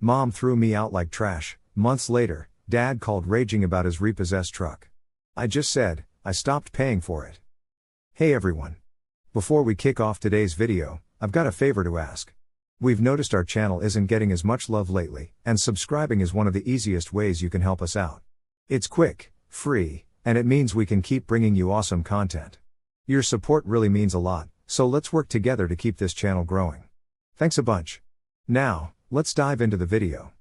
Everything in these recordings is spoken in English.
Mom threw me out like trash. Months later, Dad called raging about his repossessed truck. I just said, I stopped paying for it. Hey everyone. Before we kick off today's video, I've got a favor to ask. We've noticed our channel isn't getting as much love lately, and subscribing is one of the easiest ways you can help us out. It's quick, free, and it means we can keep bringing you awesome content. Your support really means a lot, so let's work together to keep this channel growing. Thanks a bunch. Now, let's dive into the video.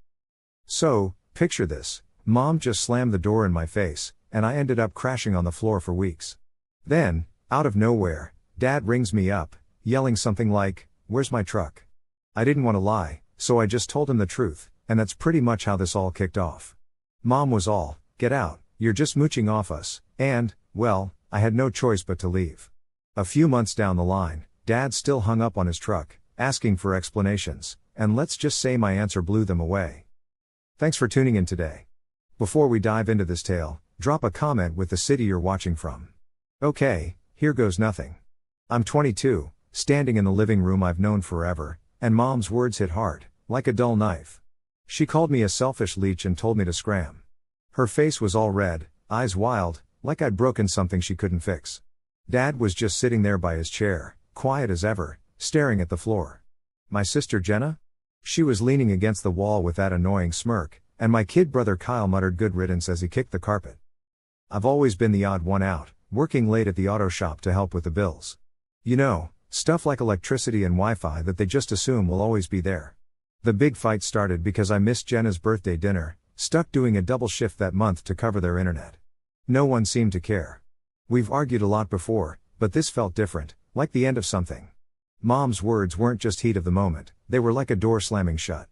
So, picture this. Mom just slammed the door in my face, and I ended up crashing on the floor for weeks. Then, out of nowhere, Dad rings me up, yelling something like, "Where's my truck?" I didn't want to lie, so I just told him the truth, and that's pretty much how this all kicked off. Mom was all, "Get out, you're just mooching off us," and, well, I had no choice but to leave. A few months down the line, Dad still hung up on his truck, asking for explanations, and let's just say my answer blew them away. Thanks for tuning in today. Before we dive into this tale, drop a comment with the city you're watching from. Okay, here goes nothing. I'm 22, standing in the living room I've known forever, and Mom's words hit hard, like a dull knife. She called me a selfish leech and told me to scram. Her face was all red, eyes wild, like I'd broken something she couldn't fix. Dad was just sitting there by his chair, quiet as ever, staring at the floor. My sister Jenna? She was leaning against the wall with that annoying smirk, and my kid brother Kyle muttered good riddance as he kicked the carpet. I've always been the odd one out, working late at the auto shop to help with the bills. You know, stuff like electricity and Wi-Fi that they just assume will always be there. The big fight started because I missed Jenna's birthday dinner, stuck doing a double shift that month to cover their internet. No one seemed to care. We've argued a lot before, but this felt different, like the end of something. Mom's words weren't just heat of the moment, they were like a door slamming shut.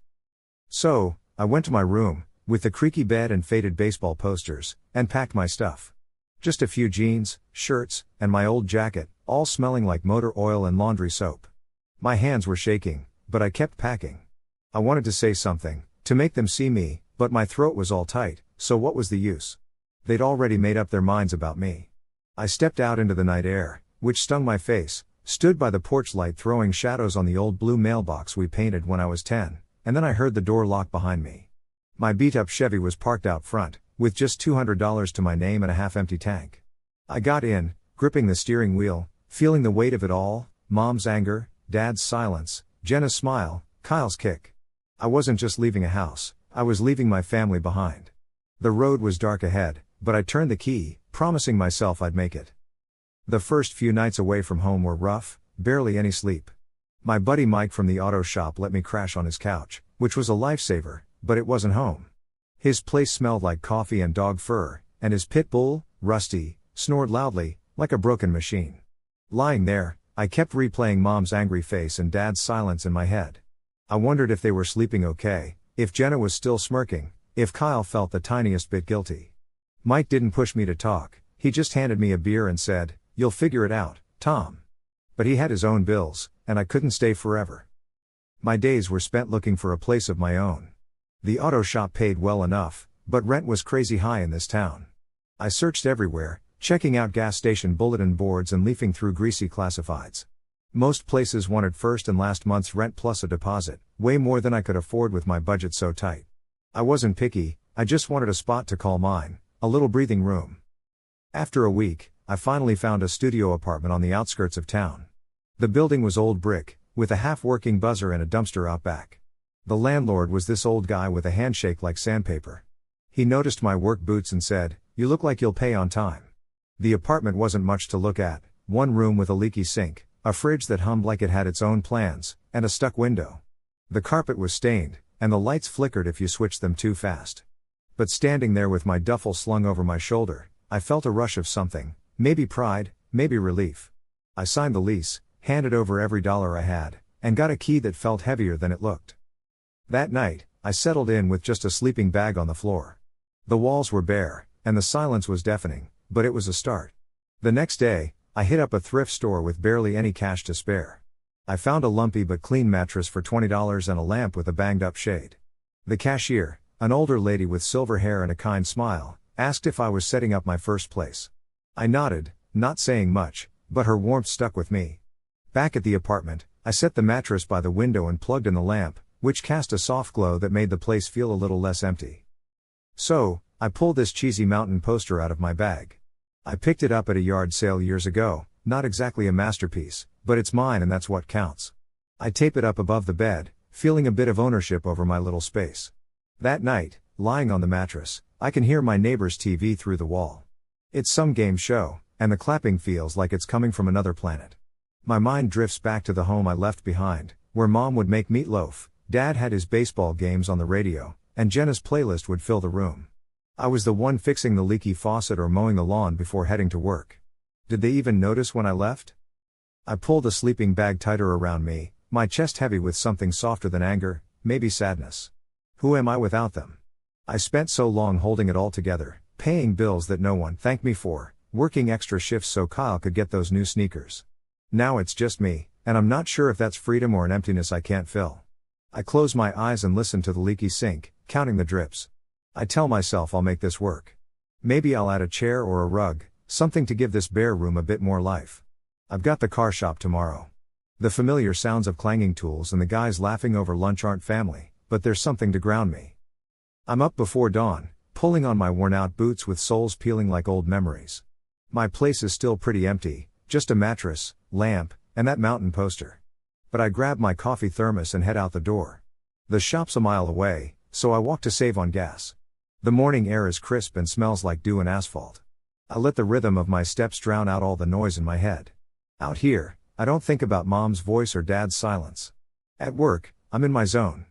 So, I went to my room, with the creaky bed and faded baseball posters, and packed my stuff. Just a few jeans, shirts, and my old jacket, all smelling like motor oil and laundry soap. My hands were shaking, but I kept packing. I wanted to say something, to make them see me, but my throat was all tight, so what was the use? They'd already made up their minds about me. I stepped out into the night air, which stung my face, stood by the porch light throwing shadows on the old blue mailbox we painted when I was 10, and then I heard the door lock behind me. My beat-up Chevy was parked out front, with just $200 to my name and a half-empty tank. I got in, gripping the steering wheel, feeling the weight of it all, Mom's anger, Dad's silence, Jenna's smile, Kyle's kick. I wasn't just leaving a house, I was leaving my family behind. The road was dark ahead, but I turned the key, promising myself I'd make it. The first few nights away from home were rough, barely any sleep. My buddy Mike from the auto shop let me crash on his couch, which was a lifesaver, but it wasn't home. His place smelled like coffee and dog fur, and his pit bull, Rusty, snored loudly, like a broken machine. Lying there, I kept replaying Mom's angry face and Dad's silence in my head. I wondered if they were sleeping okay, if Jenna was still smirking, if Kyle felt the tiniest bit guilty. Mike didn't push me to talk, he just handed me a beer and said, "You'll figure it out, Tom." But he had his own bills, and I couldn't stay forever. My days were spent looking for a place of my own. The auto shop paid well enough, but rent was crazy high in this town. I searched everywhere, checking out gas station bulletin boards and leafing through greasy classifieds. Most places wanted first and last month's rent plus a deposit, way more than I could afford with my budget so tight. I wasn't picky, I just wanted a spot to call mine, a little breathing room. After a week, I finally found a studio apartment on the outskirts of town. The building was old brick, with a half-working buzzer and a dumpster out back. The landlord was this old guy with a handshake like sandpaper. He noticed my work boots and said, "You look like you'll pay on time." The apartment wasn't much to look at, one room with a leaky sink, a fridge that hummed like it had its own plans, and a stuck window. The carpet was stained, and the lights flickered if you switched them too fast. But standing there with my duffel slung over my shoulder, I felt a rush of something, maybe pride, maybe relief. I signed the lease, handed over every dollar I had, and got a key that felt heavier than it looked. That night, I settled in with just a sleeping bag on the floor. The walls were bare, and the silence was deafening, but it was a start. The next day, I hit up a thrift store with barely any cash to spare. I found a lumpy but clean mattress for $20 and a lamp with a banged-up shade. The cashier, an older lady with silver hair and a kind smile, asked if I was setting up my first place. I nodded, not saying much, but her warmth stuck with me. Back at the apartment, I set the mattress by the window and plugged in the lamp, which cast a soft glow that made the place feel a little less empty. So, I pulled this cheesy mountain poster out of my bag. I picked it up at a yard sale years ago, not exactly a masterpiece, but it's mine and that's what counts. I tape it up above the bed, feeling a bit of ownership over my little space. That night, lying on the mattress, I can hear my neighbor's TV through the wall. It's some game show, and the clapping feels like it's coming from another planet. My mind drifts back to the home I left behind, where Mom would make meatloaf, Dad had his baseball games on the radio, and Jenna's playlist would fill the room. I was the one fixing the leaky faucet or mowing the lawn before heading to work. Did they even notice when I left? I pulled a sleeping bag tighter around me, my chest heavy with something softer than anger, maybe sadness. Who am I without them? I spent so long holding it all together, paying bills that no one thanked me for, working extra shifts so Kyle could get those new sneakers. Now it's just me, and I'm not sure if that's freedom or an emptiness I can't fill. I close my eyes and listen to the leaky sink, counting the drips. I tell myself I'll make this work. Maybe I'll add a chair or a rug, something to give this bare room a bit more life. I've got the car shop tomorrow. The familiar sounds of clanging tools and the guys laughing over lunch aren't family, but there's something to ground me. I'm up before dawn, pulling on my worn-out boots with soles peeling like old memories. My place is still pretty empty, just a mattress, lamp, and that mountain poster. But I grab my coffee thermos and head out the door. The shop's a mile away, so I walk to save on gas. The morning air is crisp and smells like dew and asphalt. I let the rhythm of my steps drown out all the noise in my head. Out here, I don't think about Mom's voice or Dad's silence. At work, I'm in my zone.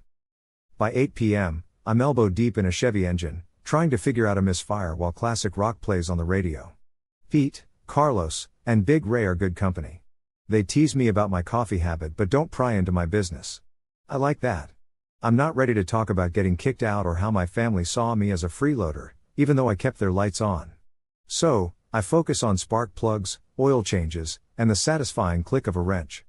By 8 p.m., I'm elbow deep in a Chevy engine, trying to figure out a misfire while classic rock plays on the radio. Pete, Carlos, and Big Ray are good company. They tease me about my coffee habit but don't pry into my business. I like that. I'm not ready to talk about getting kicked out or how my family saw me as a freeloader, even though I kept their lights on. So, I focus on spark plugs, oil changes, and the satisfying click of a wrench.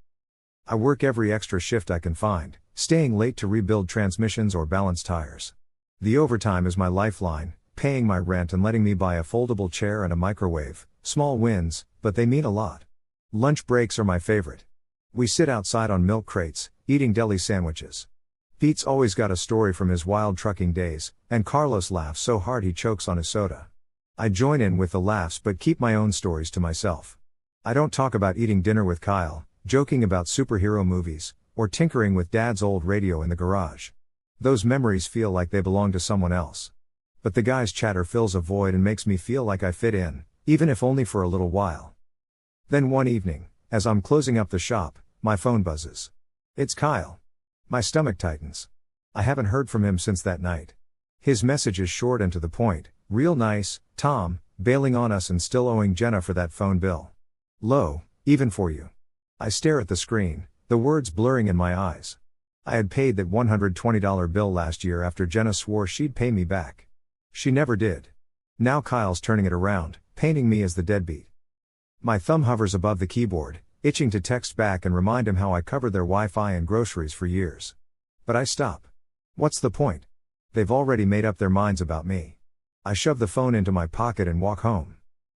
I work every extra shift I can find, staying late to rebuild transmissions or balance tires. The overtime is my lifeline, paying my rent and letting me buy a foldable chair and a microwave, small wins, but they mean a lot. Lunch breaks are my favorite. We sit outside on milk crates, eating deli sandwiches. Pete's always got a story from his wild trucking days, and Carlos laughs so hard he chokes on his soda. I join in with the laughs but keep my own stories to myself. I don't talk about eating dinner with Kyle, joking about superhero movies, or tinkering with Dad's old radio in the garage. Those memories feel like they belong to someone else. But the guys' chatter fills a void and makes me feel like I fit in, even if only for a little while. Then one evening, as I'm closing up the shop, my phone buzzes. It's Kyle. My stomach tightens. I haven't heard from him since that night. His message is short and to the point, real nice, Tom, bailing on us and still owing Jenna for that phone bill. Low, even for you. I stare at the screen, the words blurring in my eyes. I had paid that $120 bill last year after Jenna swore she'd pay me back. She never did. Now Kyle's turning it around, painting me as the deadbeat. My thumb hovers above the keyboard, itching to text back and remind him how I covered their Wi-Fi and groceries for years. But I stop. What's the point? They've already made up their minds about me. I shove the phone into my pocket and walk home.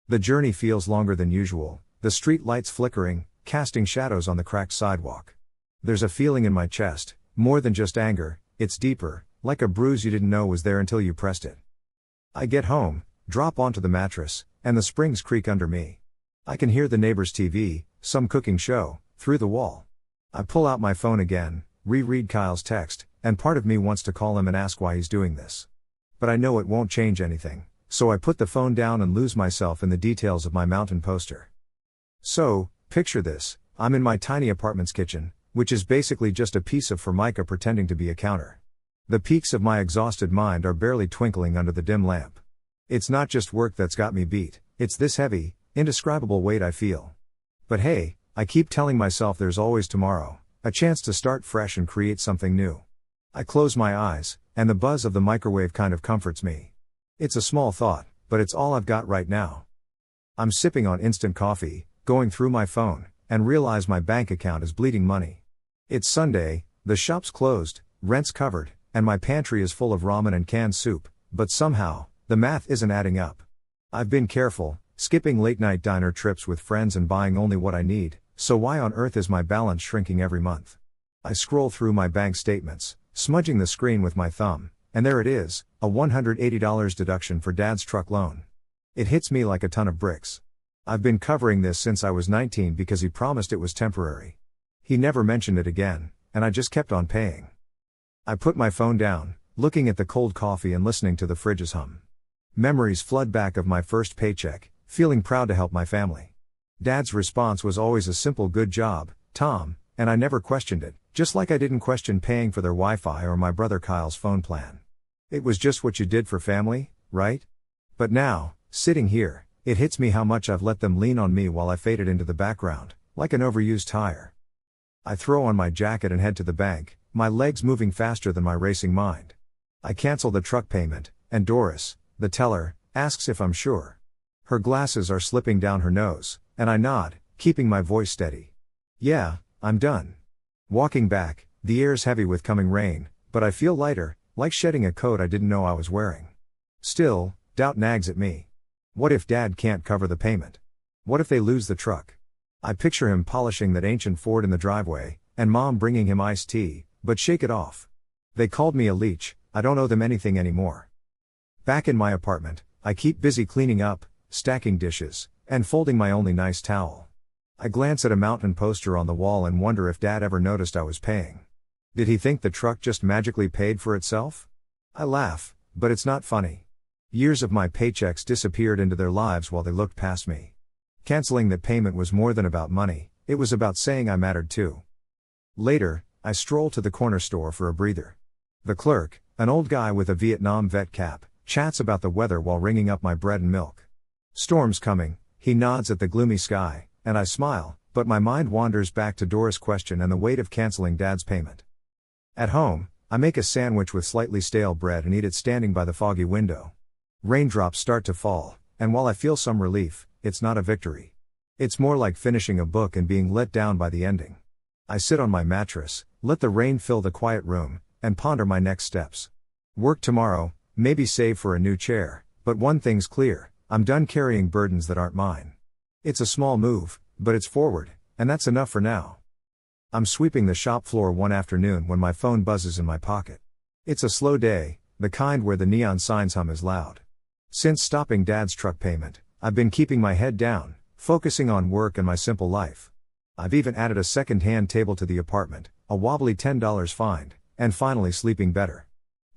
The journey feels longer than usual, the street lights flickering, casting shadows on the cracked sidewalk. There's a feeling in my chest, more than just anger, it's deeper, like a bruise you didn't know was there until you pressed it. I get home, drop onto the mattress, and the springs creak under me. I can hear the neighbor's TV, some cooking show, through the wall. I pull out my phone again, reread Kyle's text, and part of me wants to call him and ask why he's doing this. But I know it won't change anything, so I put the phone down and lose myself in the details of my mountain poster. So, picture this, I'm in my tiny apartment's kitchen, which is basically just a piece of formica pretending to be a counter. The peaks of my exhausted mind are barely twinkling under the dim lamp. It's not just work that's got me beat, it's this heavy, indescribable weight I feel. But hey, I keep telling myself there's always tomorrow, a chance to start fresh and create something new. I close my eyes, and the buzz of the microwave kind of comforts me. It's a small thought, but it's all I've got right now. I'm sipping on instant coffee, going through my phone, and realize my bank account is bleeding money. It's Sunday, the shop's closed, rent's covered, and my pantry is full of ramen and canned soup, but somehow, the math isn't adding up. I've been careful, skipping late-night diner trips with friends and buying only what I need, so why on earth is my balance shrinking every month? I scroll through my bank statements, smudging the screen with my thumb, and there it is, a $180 deduction for Dad's truck loan. It hits me like a ton of bricks. I've been covering this since I was 19 because he promised it was temporary. He never mentioned it again, and I just kept on paying. I put my phone down, looking at the cold coffee and listening to the fridge's hum. Memories flood back of my first paycheck, feeling proud to help my family. Dad's response was always a simple "good job, Tom," and I never questioned it, just like I didn't question paying for their Wi-Fi or my brother Kyle's phone plan. It was just what you did for family, right? But now, sitting here, it hits me how much I've let them lean on me while I faded into the background, like an overused tire. I throw on my jacket and head to the bank, my legs moving faster than my racing mind. I cancel the truck payment, and Doris, the teller, asks if I'm sure. Her glasses are slipping down her nose, and I nod, keeping my voice steady. Yeah, I'm done. Walking back, the air's heavy with coming rain, but I feel lighter, like shedding a coat I didn't know I was wearing. Still, doubt nags at me. What if Dad can't cover the payment? What if they lose the truck? I picture him polishing that ancient Ford in the driveway, and Mom bringing him iced tea, but shake it off. They called me a leech, I don't owe them anything anymore. Back in my apartment, I keep busy cleaning up, stacking dishes, and folding my only nice towel. I glance at a mountain poster on the wall and wonder if Dad ever noticed I was paying. Did he think the truck just magically paid for itself? I laugh, but it's not funny. Years of my paychecks disappeared into their lives while they looked past me. Canceling that payment was more than about money, it was about saying I mattered too. Later, I stroll to the corner store for a breather. The clerk, an old guy with a Vietnam vet cap, chats about the weather while ringing up my bread and milk. Storm's coming, he nods at the gloomy sky, and I smile, but my mind wanders back to Dora's question and the weight of canceling Dad's payment. At home, I make a sandwich with slightly stale bread and eat it standing by the foggy window. Raindrops start to fall, and while I feel some relief, it's not a victory. It's more like finishing a book and being let down by the ending. I sit on my mattress, let the rain fill the quiet room, and ponder my next steps. Work tomorrow, maybe save for a new chair, but one thing's clear, I'm done carrying burdens that aren't mine. It's a small move, but it's forward, and that's enough for now. I'm sweeping the shop floor one afternoon when my phone buzzes in my pocket. It's a slow day, the kind where the neon signs hum is loud. Since stopping Dad's truck payment, I've been keeping my head down, focusing on work and my simple life. I've even added a second-hand table to the apartment, a wobbly $10 find, and finally sleeping better.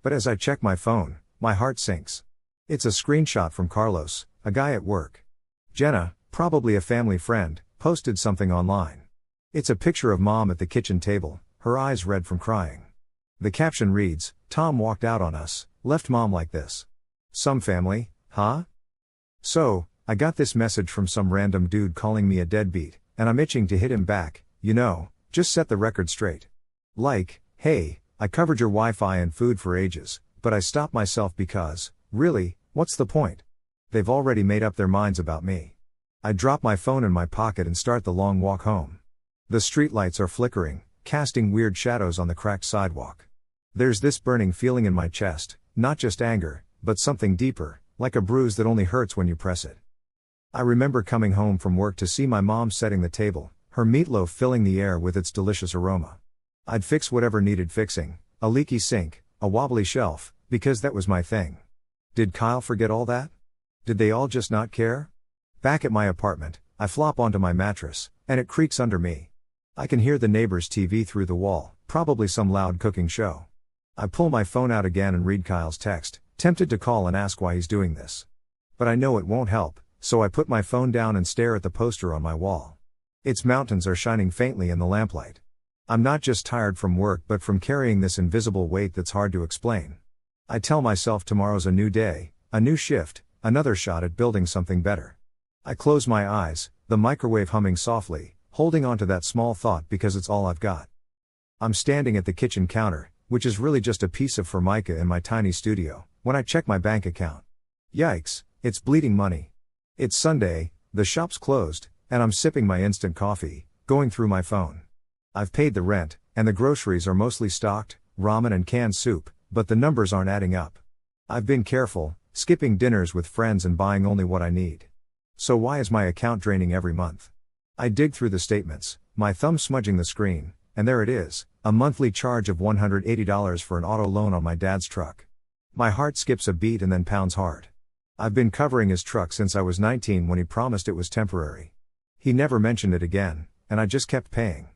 But as I check my phone, my heart sinks. It's a screenshot from Carlos, a guy at work. Jenna, probably a family friend, posted something online. It's a picture of Mom at the kitchen table, her eyes red from crying. The caption reads, "Tom walked out on us, left Mom like this. Some family, huh?" So, I got this message from some random dude calling me a deadbeat, and I'm itching to hit him back, just set the record straight. Like, hey, I covered your Wi-Fi and food for ages, but I stopped myself because, really, what's the point? They've already made up their minds about me. I drop my phone in my pocket and start the long walk home. The streetlights are flickering, casting weird shadows on the cracked sidewalk. There's this burning feeling in my chest, not just anger, but something deeper, like a bruise that only hurts when you press it. I remember coming home from work to see my mom setting the table, her meatloaf filling the air with its delicious aroma. I'd fix whatever needed fixing, a leaky sink, a wobbly shelf, because that was my thing. Did Kyle forget all that? Did they all just not care? Back at my apartment, I flop onto my mattress, and it creaks under me. I can hear the neighbor's TV through the wall, probably some loud cooking show. I pull my phone out again and read Kyle's text, tempted to call and ask why he's doing this. But I know it won't help, so I put my phone down and stare at the poster on my wall. Its mountains are shining faintly in the lamplight. I'm not just tired from work but from carrying this invisible weight that's hard to explain. I tell myself tomorrow's a new day, a new shift, another shot at building something better. I close my eyes, the microwave humming softly, holding on to that small thought because it's all I've got. I'm standing at the kitchen counter, which is really just a piece of formica in my tiny studio, when I check my bank account. Yikes, it's bleeding money. It's Sunday, the shop's closed, and I'm sipping my instant coffee, going through my phone. I've paid the rent, and the groceries are mostly stocked, ramen and canned soup, but the numbers aren't adding up. I've been careful, skipping dinners with friends and buying only what I need. So why is my account draining every month? I dig through the statements, my thumb smudging the screen, and there it is, a monthly charge of $180 for an auto loan on my dad's truck. My heart skips a beat and then pounds hard. I've been covering his truck since I was 19 when he promised it was temporary. He never mentioned it again, and I just kept paying.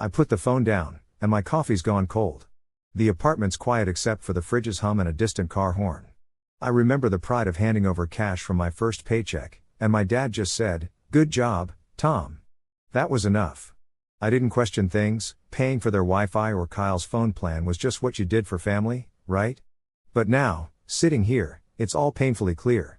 I put the phone down, and my coffee's gone cold. The apartment's quiet except for the fridge's hum and a distant car horn. I remember the pride of handing over cash from my first paycheck, and my dad just said, "Good job, Tom." That was enough. I didn't question things. Paying for their Wi-Fi or Kyle's phone plan was just what you did for family, right? But now, sitting here, it's all painfully clear.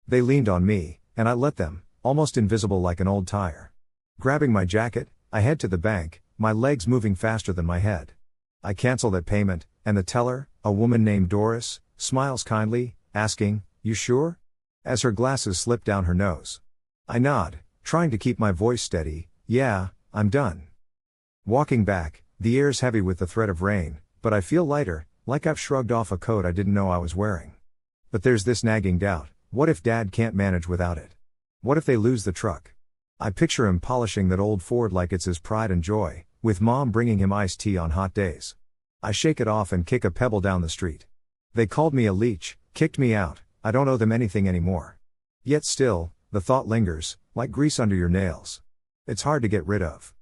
They leaned on me, and I let them, almost invisible like an old tire. Grabbing my jacket, I head to the bank, my legs moving faster than my head. I cancel that payment, and the teller, a woman named Doris, smiles kindly, asking, "You sure?" as her glasses slip down her nose. I nod, trying to keep my voice steady. "Yeah, I'm done." Walking back, the air's heavy with the threat of rain, but I feel lighter, like I've shrugged off a coat I didn't know I was wearing. But there's this nagging doubt: what if Dad can't manage without it? What if they lose the truck? I picture him polishing that old Ford like it's his pride and joy, with Mom bringing him iced tea on hot days. I shake it off and kick a pebble down the street. They called me a leech, kicked me out, I don't owe them anything anymore. Yet still, the thought lingers, like grease under your nails. It's hard to get rid of.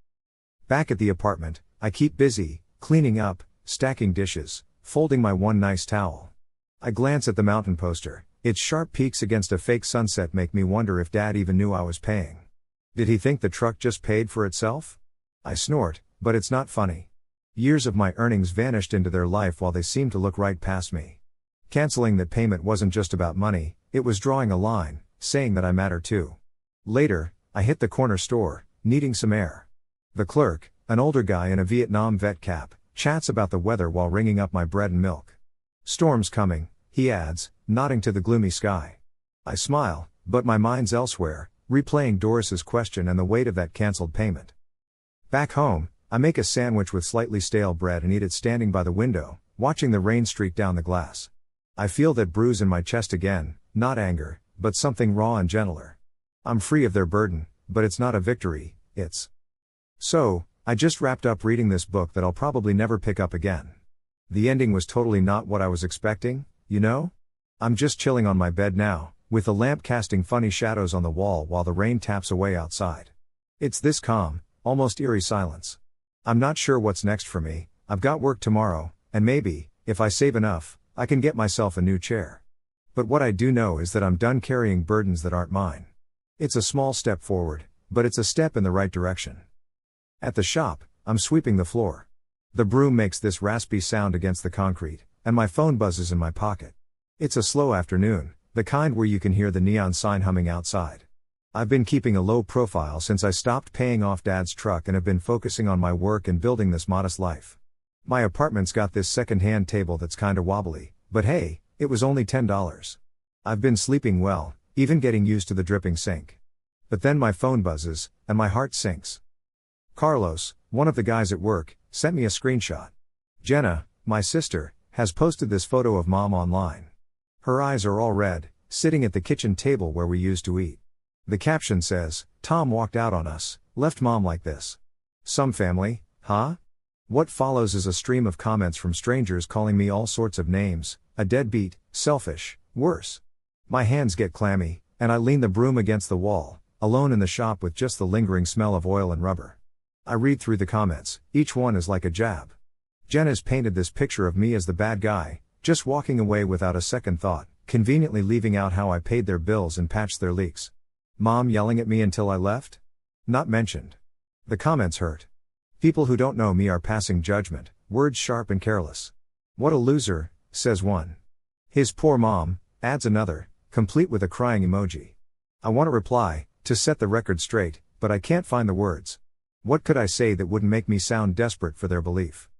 Back at the apartment, I keep busy, cleaning up, stacking dishes, folding my one nice towel. I glance at the mountain poster. Its sharp peaks against a fake sunset make me wonder if Dad even knew I was paying. Did he think the truck just paid for itself? I snort, but it's not funny. Years of my earnings vanished into their life while they seemed to look right past me. Canceling that payment wasn't just about money, it was drawing a line, saying that I matter too. Later, I hit the corner store, needing some air. The clerk, an older guy in a Vietnam vet cap, chats about the weather while ringing up my bread and milk. "Storm's coming," he adds, nodding to the gloomy sky. I smile, but my mind's elsewhere, replaying Doris's question and the weight of that cancelled payment. Back home, I make a sandwich with slightly stale bread and eat it standing by the window, watching the rain streak down the glass. I feel that bruise in my chest again, not anger, but something raw and gentler. I'm free of their burden, but it's not a victory, it's. So, I just wrapped up reading this book that I'll probably never pick up again. The ending was totally not what I was expecting, you know? I'm just chilling on my bed now, with the lamp casting funny shadows on the wall while the rain taps away outside. It's this calm, almost eerie silence. I'm not sure what's next for me. I've got work tomorrow, and maybe, if I save enough, I can get myself a new chair. But what I do know is that I'm done carrying burdens that aren't mine. It's a small step forward, but it's a step in the right direction. At the shop, I'm sweeping the floor. The broom makes this raspy sound against the concrete, and my phone buzzes in my pocket. It's a slow afternoon, the kind where you can hear the neon sign humming outside. I've been keeping a low profile since I stopped paying off Dad's truck and have been focusing on my work and building this modest life. My apartment's got this second-hand table that's kinda wobbly, but hey, it was only $10. I've been sleeping well, even getting used to the dripping sink. But then my phone buzzes, and my heart sinks. Carlos, one of the guys at work, sent me a screenshot. Jenna, my sister, has posted this photo of Mom online. Her eyes are all red, sitting at the kitchen table where we used to eat. The caption says, "Tom walked out on us, left Mom like this." Some family, huh? What follows is a stream of comments from strangers calling me all sorts of names, a deadbeat, selfish, worse. My hands get clammy, and I lean the broom against the wall, alone in the shop with just the lingering smell of oil and rubber. I read through the comments, each one is like a jab. Jenna's painted this picture of me as the bad guy, just walking away without a second thought, conveniently leaving out how I paid their bills and patched their leaks. Mom yelling at me until I left? Not mentioned. The comments hurt. People who don't know me are passing judgment, words sharp and careless. "What a loser," says one. "His poor mom," adds another, complete with a crying emoji. I want to reply, to set the record straight, but I can't find the words. What could I say that wouldn't make me sound desperate for their belief?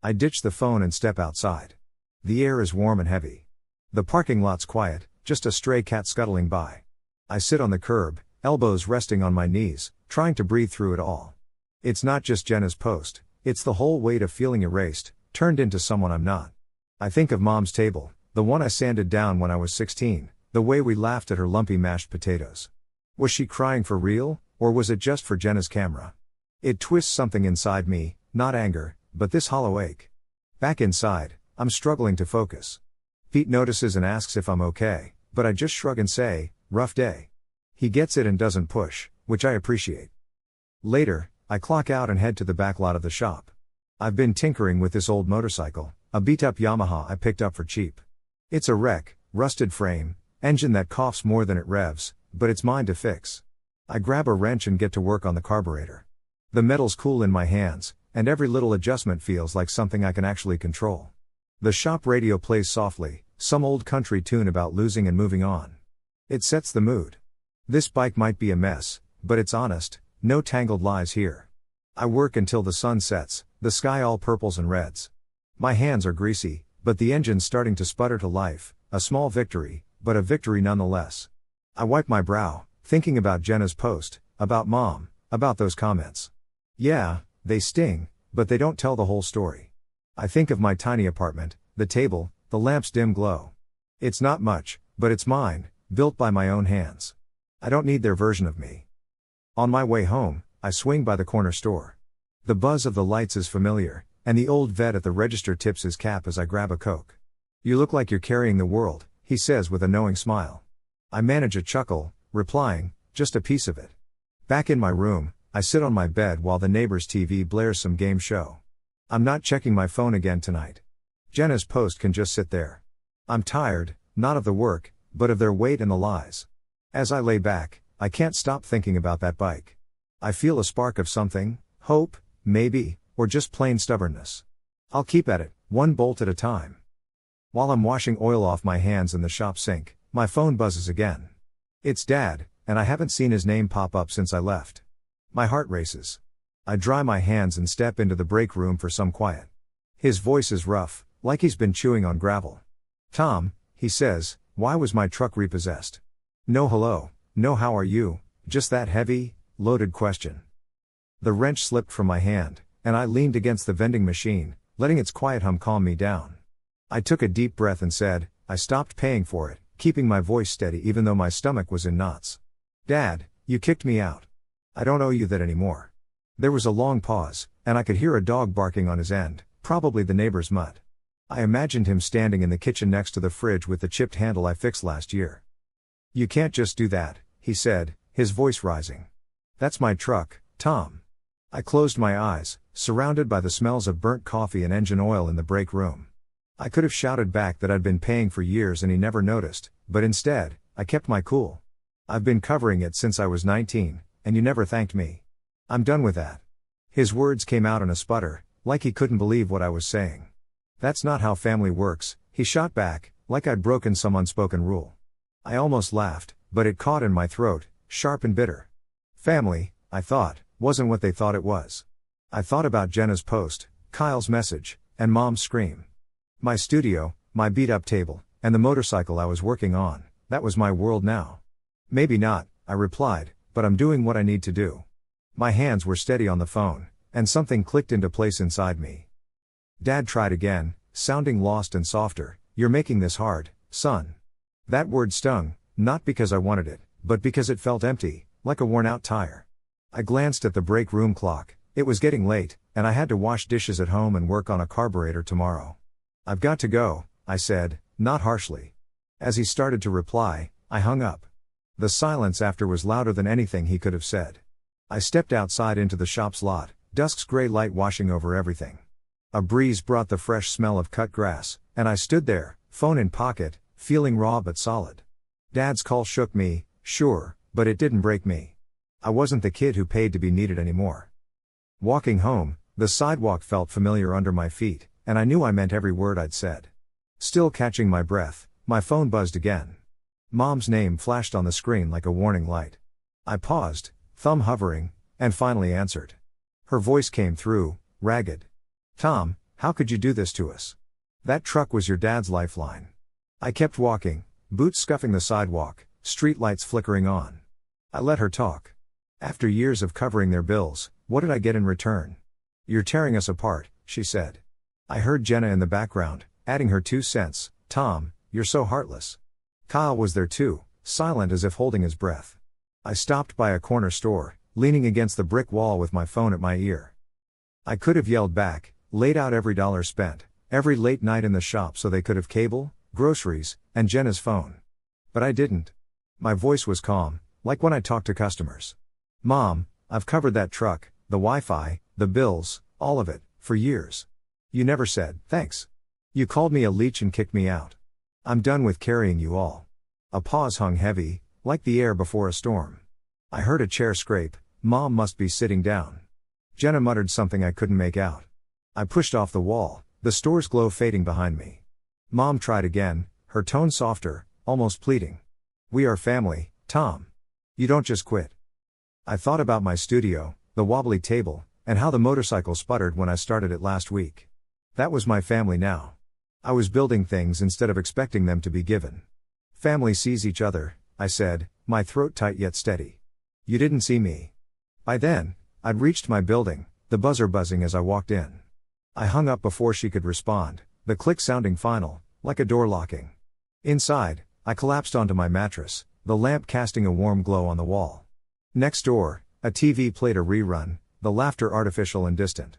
I ditch the phone and step outside. The air is warm and heavy. The parking lot's quiet, just a stray cat scuttling by. I sit on the curb, elbows resting on my knees, trying to breathe through it all. It's not just Jenna's post, it's the whole weight of feeling erased, turned into someone I'm not. I think of Mom's table, the one I sanded down when I was 16, the way we laughed at her lumpy mashed potatoes. Was she crying for real, or was it just for Jenna's camera? It twists something inside me, not anger, but this hollow ache. Back inside, I'm struggling to focus. Pete notices and asks if I'm okay, but I just shrug and say, rough day. He gets it and doesn't push, which I appreciate. Later, I clock out and head to the back lot of the shop. I've been tinkering with this old motorcycle, a beat-up Yamaha I picked up for cheap. It's a wreck, rusted frame, engine that coughs more than it revs, but it's mine to fix. I grab a wrench and get to work on the carburetor. The metal's cool in my hands, and every little adjustment feels like something I can actually control. The shop radio plays softly, some old country tune about losing and moving on. It sets the mood. This bike might be a mess, but it's honest, no tangled lies here. I work until the sun sets, the sky all purples and reds. My hands are greasy, but the engine's starting to sputter to life, a small victory, but a victory nonetheless. I wipe my brow, thinking about Jenna's post, about Mom, about those comments. Yeah, they sting, but they don't tell the whole story. I think of my tiny apartment, the table, the lamp's dim glow. It's not much, but it's mine, built by my own hands. I don't need their version of me. On my way home, I swing by the corner store. The buzz of the lights is familiar, and the old vet at the register tips his cap as I grab a Coke. You look like you're carrying the world, he says with a knowing smile. I manage a chuckle, replying, just a piece of it. Back in my room, I sit on my bed while the neighbor's TV blares some game show. I'm not checking my phone again tonight. Jenna's post can just sit there. I'm tired, not of the work, but of their weight and the lies. As I lay back, I can't stop thinking about that bike. I feel a spark of something, hope, maybe, or just plain stubbornness. I'll keep at it, one bolt at a time. While I'm washing oil off my hands in the shop sink, my phone buzzes again. It's Dad, and I haven't seen his name pop up since I left. My heart races. I dry my hands and step into the break room for some quiet. His voice is rough, like he's been chewing on gravel. Tom, he says, why was my truck repossessed? No hello, no how are you, just that heavy, loaded question. The wrench slipped from my hand, and I leaned against the vending machine, letting its quiet hum calm me down. I took a deep breath and said, I stopped paying for it, keeping my voice steady even though my stomach was in knots. Dad, you kicked me out. I don't owe you that anymore. There was a long pause, and I could hear a dog barking on his end, probably the neighbor's mutt. I imagined him standing in the kitchen next to the fridge with the chipped handle I fixed last year. You can't just do that, he said, his voice rising. That's my truck, Tom. I closed my eyes, surrounded by the smells of burnt coffee and engine oil in the break room. I could have shouted back that I'd been paying for years and he never noticed, but instead, I kept my cool. I've been covering it since I was 19, and you never thanked me. I'm done with that. His words came out in a sputter, like he couldn't believe what I was saying. That's not how family works, he shot back, like I'd broken some unspoken rule. I almost laughed, but it caught in my throat, sharp and bitter. Family, I thought, wasn't what they thought it was. I thought about Jenna's post, Kyle's message, and Mom's scream. My studio, my beat-up table, and the motorcycle I was working on, that was my world now. Maybe not, I replied, but I'm doing what I need to do. My hands were steady on the phone, and something clicked into place inside me. Dad tried again, sounding lost and softer, you're making this hard, son. That word stung, not because I wanted it, but because it felt empty, like a worn-out tire. I glanced at the break room clock, it was getting late, and I had to wash dishes at home and work on a carburetor tomorrow. I've got to go, I said, not harshly. As he started to reply, I hung up. The silence after was louder than anything he could have said. I stepped outside into the shop's lot, dusk's gray light washing over everything. A breeze brought the fresh smell of cut grass, and I stood there, phone in pocket, feeling raw but solid. Dad's call shook me, sure, but it didn't break me. I wasn't the kid who paid to be needed anymore. Walking home, the sidewalk felt familiar under my feet, and I knew I meant every word I'd said. Still catching my breath, my phone buzzed again. Mom's name flashed on the screen like a warning light. I paused, thumb hovering, and finally answered. Her voice came through, ragged. Tom, how could you do this to us? That truck was your dad's lifeline. I kept walking, boots scuffing the sidewalk, street lights flickering on. I let her talk. After years of covering their bills, what did I get in return? You're tearing us apart, she said. I heard Jenna in the background, adding her 2 cents, Tom, you're so heartless. Kyle was there too, silent as if holding his breath. I stopped by a corner store, leaning against the brick wall with my phone at my ear. I could have yelled back, laid out every dollar spent, every late night in the shop so they could have cable, groceries, and Jenna's phone. But I didn't. My voice was calm, like when I talked to customers. Mom, I've covered that truck, the Wi-Fi, the bills, all of it, for years. You never said, thanks. You called me a leech and kicked me out. I'm done with carrying you all. A pause hung heavy, like the air before a storm. I heard a chair scrape. Mom must be sitting down. Jenna muttered something I couldn't make out. I pushed off the wall, the store's glow fading behind me. Mom tried again, her tone softer, almost pleading. We are family, Tom. You don't just quit. I thought about my studio, the wobbly table, and how the motorcycle sputtered when I started it last week. That was my family now. I was building things instead of expecting them to be given. Family sees each other, I said, my throat tight yet steady. You didn't see me. By then, I'd reached my building, the buzzer buzzing as I walked in. I hung up before she could respond, the click sounding final, like a door locking. Inside, I collapsed onto my mattress, the lamp casting a warm glow on the wall. Next door, a TV played a rerun, the laughter artificial and distant.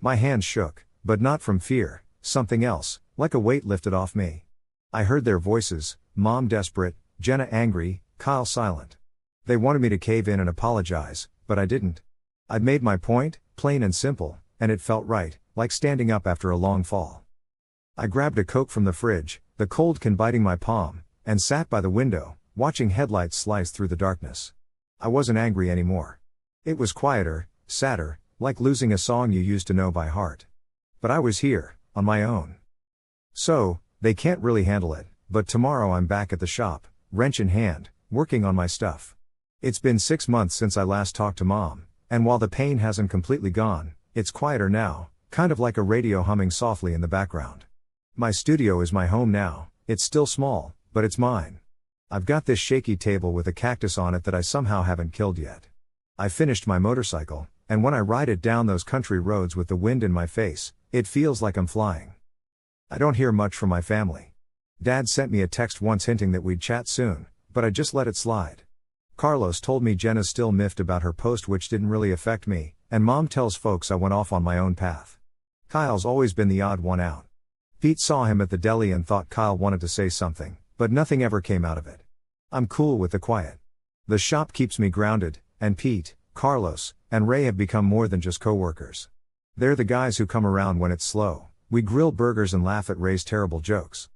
My hands shook, but not from fear, something else, like a weight lifted off me. I heard their voices, Mom desperate, Jenna angry, Kyle silent. They wanted me to cave in and apologize, but I didn't. I'd made my point, plain and simple, and it felt right, like standing up after a long fall. I grabbed a Coke from the fridge, the cold can biting my palm, and sat by the window, watching headlights slice through the darkness. I wasn't angry anymore. It was quieter, sadder, like losing a song you used to know by heart. But I was here, on my own. So, they can't really handle it, but tomorrow I'm back at the shop, wrench in hand, working on my stuff. It's been 6 months since I last talked to Mom, and while the pain hasn't completely gone, it's quieter now, kind of like a radio humming softly in the background. My studio is my home now, it's still small, but it's mine. I've got this shaky table with a cactus on it that I somehow haven't killed yet. I finished my motorcycle, and when I ride it down those country roads with the wind in my face, it feels like I'm flying. I don't hear much from my family. Dad sent me a text once hinting that we'd chat soon, but I just let it slide. Carlos told me Jenna's still miffed about her post, which didn't really affect me, and Mom tells folks I went off on my own path. Kyle's always been the odd one out. Pete saw him at the deli and thought Kyle wanted to say something, but nothing ever came out of it. I'm cool with the quiet. The shop keeps me grounded, and Pete, Carlos, and Ray have become more than just co-workers. They're the guys who come around when it's slow. We grill burgers and laugh at Ray's terrible jokes.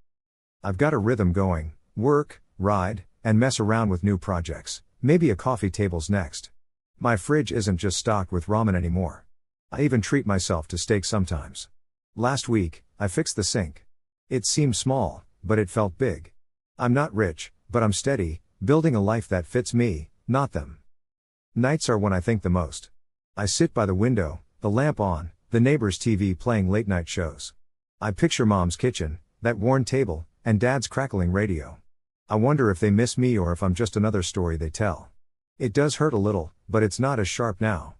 I've got a rhythm going, work, ride, and mess around with new projects. Maybe a coffee table's next. My fridge isn't just stocked with ramen anymore. I even treat myself to steak sometimes. Last week, I fixed the sink. It seemed small, but it felt big. I'm not rich, but I'm steady, building a life that fits me, not them. Nights are when I think the most. I sit by the window, the lamp on, the neighbor's TV playing late night shows. I picture Mom's kitchen, that worn table, and Dad's crackling radio. I wonder if they miss me or if I'm just another story they tell. It does hurt a little, but it's not as sharp now.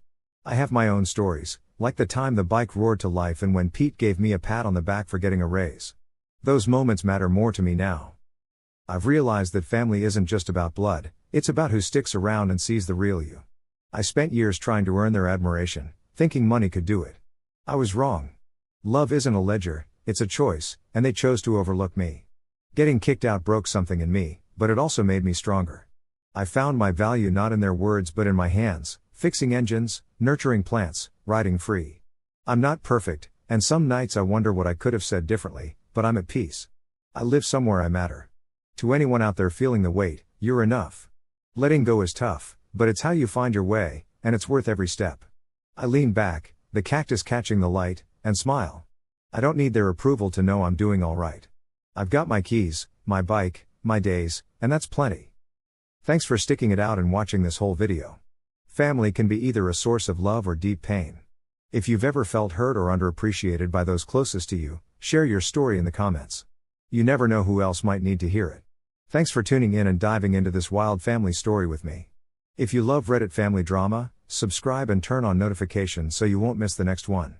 I have my own stories, like the time the bike roared to life and when Pete gave me a pat on the back for getting a raise. Those moments matter more to me now. I've realized that family isn't just about blood, it's about who sticks around and sees the real you. I spent years trying to earn their admiration, thinking money could do it. I was wrong. Love isn't a ledger, it's a choice, and they chose to overlook me. Getting kicked out broke something in me, but it also made me stronger. I found my value not in their words but in my hands, fixing engines, nurturing plants, riding free. I'm not perfect, and some nights I wonder what I could have said differently, but I'm at peace. I live somewhere I matter. To anyone out there feeling the weight, you're enough. Letting go is tough, but it's how you find your way, and it's worth every step. I lean back, the cactus catching the light, and smile. I don't need their approval to know I'm doing all right. I've got my keys, my bike, my days, and that's plenty. Thanks for sticking it out and watching this whole video. Family can be either a source of love or deep pain. If you've ever felt hurt or underappreciated by those closest to you, share your story in the comments. You never know who else might need to hear it. Thanks for tuning in and diving into this wild family story with me. If you love Reddit family drama, subscribe and turn on notifications so you won't miss the next one.